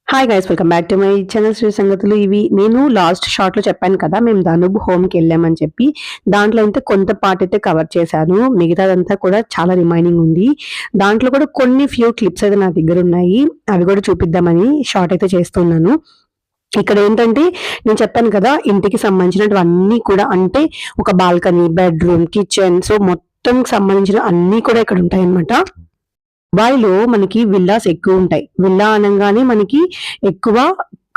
Hi guys, welcome back to my channel Sri Sangathulu. ఇవి నేను last short లో చెప్పాను కదా, మేము ధనుబ్ హోమ్ కి వెళ్ళామని చెప్పి. దాంట్లో అయితే కొంత పార్ట్ అయితే కవర్ చేశాను, మిగతాదంతా కూడా చాలా రిమైనింగ్ ఉంది. దాంట్లో కూడా కొన్ని ఫ్యూ క్లిప్స్ అయితే నా దగ్గర ఉన్నాయి, అవి కూడా చూపిద్దామని షార్ట్ అయితే చేస్తున్నాను. ఇక్కడ ఏంటంటే నేను చెప్పాను కదా, ఇంటికి సంబంధించినవన్నీ కూడా, అంటే ఒక బాల్కనీ, బెడ్రూమ్, కిచెన్, సో మొత్తం సంబంధించిన అన్ని కూడా ఇక్కడ ఉంటాయి అన్నమాట. దుబాయ్‌లో మనకి విల్లాస్ ఎక్కువుంటాయి. విల్లా అనంగానే మనకి ఎక్కువ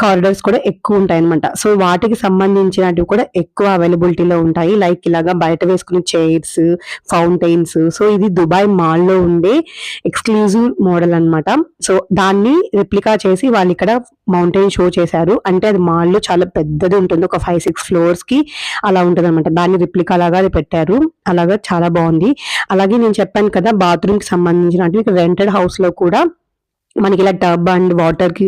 కారిడార్స్ కూడా ఎక్కువుంటాయన్నమాట. సో, వాటికి సంబంధించినటివి కూడా ఎక్కువ అవైలబిలిటీలో ఉంటాయి. లైక్ ఇలాగా బయట వేసుకునే చైర్స్, ఫౌంటైన్స్. సో, ఇది దుబాయ్ మాల్‌లో ఉండే ఎక్స్‌క్లూజివ్ మోడల్ అన్నమాట. సో, దాన్ని రెప్లికా చేసి వాళ్ళిక్కడ మౌంటైన్ షో చేశారు. అంటే అది మాల్‌లో చాలా పెద్దది ఉంటుంది. ఒక 5, 6 ఫ్లోర్స్‌కి అలా ఉంటదన్నమాట. దాన్ని రెప్లికా లాగా అది పెట్టారు. అలాగా చాలా బావుంది. అలాగే నేను చెప్పాను కదా, బాత్రూమ్‌కి సంబంధించినటివి ఇక్కడ రెంటెడ్ హౌస్‌లో కూడా మనకి ఇలా టబ్ అండ్ వాటర్‌కి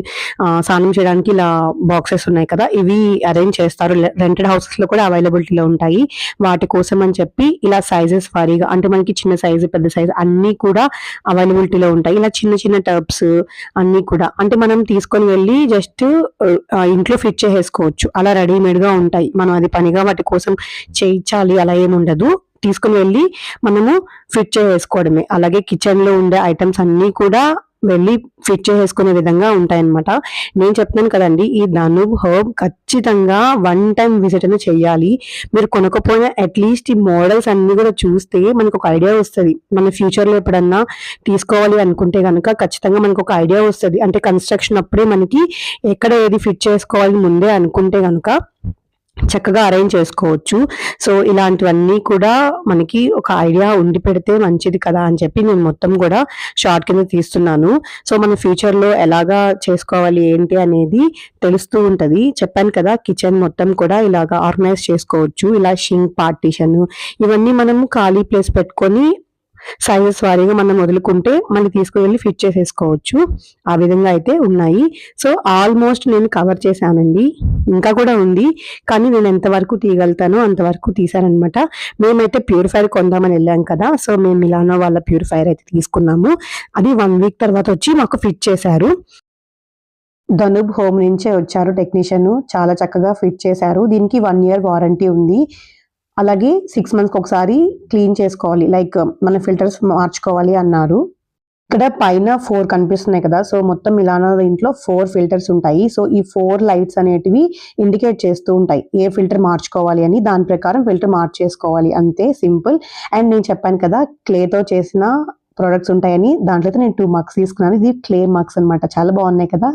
స్నానం చేయడానికి ఇలా బాక్సెస్ ఉన్నాయి కదా, ఇవి అరేంజ్ చేస్తారు. రెంటెడ్ హౌసెస్‌లో కూడా అవైలబిలిటీలో ఉంటాయి. వాటి కోసం అని చెప్పి ఇలా సైజెస్ వారీగా, అంటే మనకి చిన్న సైజు, పెద్ద సైజు అన్నీ కూడా అవైలబిలిటీలో ఉంటాయి. ఇలా చిన్న చిన్న టబ్స్ అన్నీ కూడా, అంటే మనం తీసుకొని వెళ్ళి జస్ట్ ఇంట్లో ఫిట్ చేసేసుకోవచ్చు. అలా రెడీమేడ్‌గా ఉంటాయి. మనం అది పనిగా వాటి కోసం చేయించాలి అలా ఏముండదు. తీసుకొని వెళ్ళి మనము ఫిట్ చేసేసుకోవడమే. అలాగే కిచెన్‌లో ఉండే ఐటెమ్స్ అన్నీ కూడా వెళ్ళి ఫిట్ చేసేసుకునే విధంగా ఉంటాయన్నమాట. నేను చెప్తున్నాను కదండీ, ఈ ధనుబ్ హర్బ్ ఖచ్చితంగా వన్ టైమ్ విజిట్ అనేది చేయాలి. మీరు కొనకపోయినా అట్‌లీస్ట్ ఈ మోడల్స్ అన్నీ కూడా చూస్తే మనకొక ఐడియా వస్తది. మన ఫ్యూచర్‌లో ఎప్పుడన్నా తీసుకోవాలి అనుకుంటే గనక ఖచ్చితంగా మనకొక ఐడియా వస్తది. అంటే కన్‌స్ట్రక్షన్ అప్పుడే మనకి ఎక్కడ ఏది ఫిట్ చేసుకోవాలని ముందే అనుకుంటే గనక చక్కగా అరేంజ్ చేసుకోవచ్చు. సో, ఇలాంటివన్నీ కూడా మనకి ఒక ఐడియా ఉండి పెడితే మంచిది కదా అని చెప్పి నేను మొత్తం కూడా షార్ట్ కింద తీస్తున్నాను. సో, మన ఫ్యూచర్‌లో ఎలాగా చేసుకోవాలి ఏంటి అనేది తెలుస్తూ ఉంటది. చెప్పాను కదా, కిచెన్ మొత్తం కూడా ఇలాగా ఆర్గనైజ్ చేసుకోవచ్చు. ఇలా షింక్ పార్టిషన్ ఇవన్నీ మనము ఖాళీ ప్లేస్ పెట్టుకొని సైజెస్ వారీగా మనం వదులుకుంటే మళ్ళీ తీసుకువెళ్ళి ఫిట్ చేసేసుకోవచ్చు. ఆ విధంగా అయితే ఉన్నాయి. సో, ఆల్మోస్ట్ నేను కవర్ చేశానండి. ఇంకా కూడా ఉంది. కానీ నేను ఎంతవరకు తీయగలుగుతానో అంతవరకు తీశాననమాట. మేమైతే ప్యూరిఫైయర్ కొందామని ఎళ్ళాం కదా, సో, మేము మిలానో వాళ్ళ ప్యూరిఫైయర్ అయితే తీసుకున్నాము. అది 1 వీక్ తర్వాత వచ్చి మాకు ఫిట్ చేశారు. ధనుబ్ హోమ్ నుంచే వచ్చారు టెక్నీషియన్. చాలా చక్కగా ఫిట్ చేశారు. దీనికి 1 ఇయర్ వారంటీ ఉంది. అలాగే 6 మంత్స్‌కి ఒకసారి క్లీన్ చేసుకోవాలి. లైక్ మన ఫిల్టర్స్ మార్చుకోవాలి అన్నారు. ఇక్కడ పైన 4 కనిపిస్తున్నాయి కదా, సో మొత్తం మిలానో దీంట్లో 4 ఫిల్టర్స్ ఉంటాయి. సో, ఈ 4 లైట్స్ అనేటివి ఇండికేట్ చేస్తూ ఉంటాయి ఏ ఫిల్టర్ మార్చుకోవాలి అని. దాని ప్రకారం ఫిల్టర్ మార్చేసుకోవాలి, అంతే సింపుల్. అండ్ నేను చెప్పాను కదా, క్లేతో చేసిన ప్రొడక్ట్స్ ఉంటాయని. దాంట్లో అయితే నేను 2 మగ్స్ తీసుకున్నాను. ఇది క్లే మగ్స్ అన్నమాట. చాలా బాగున్నాయి కదా.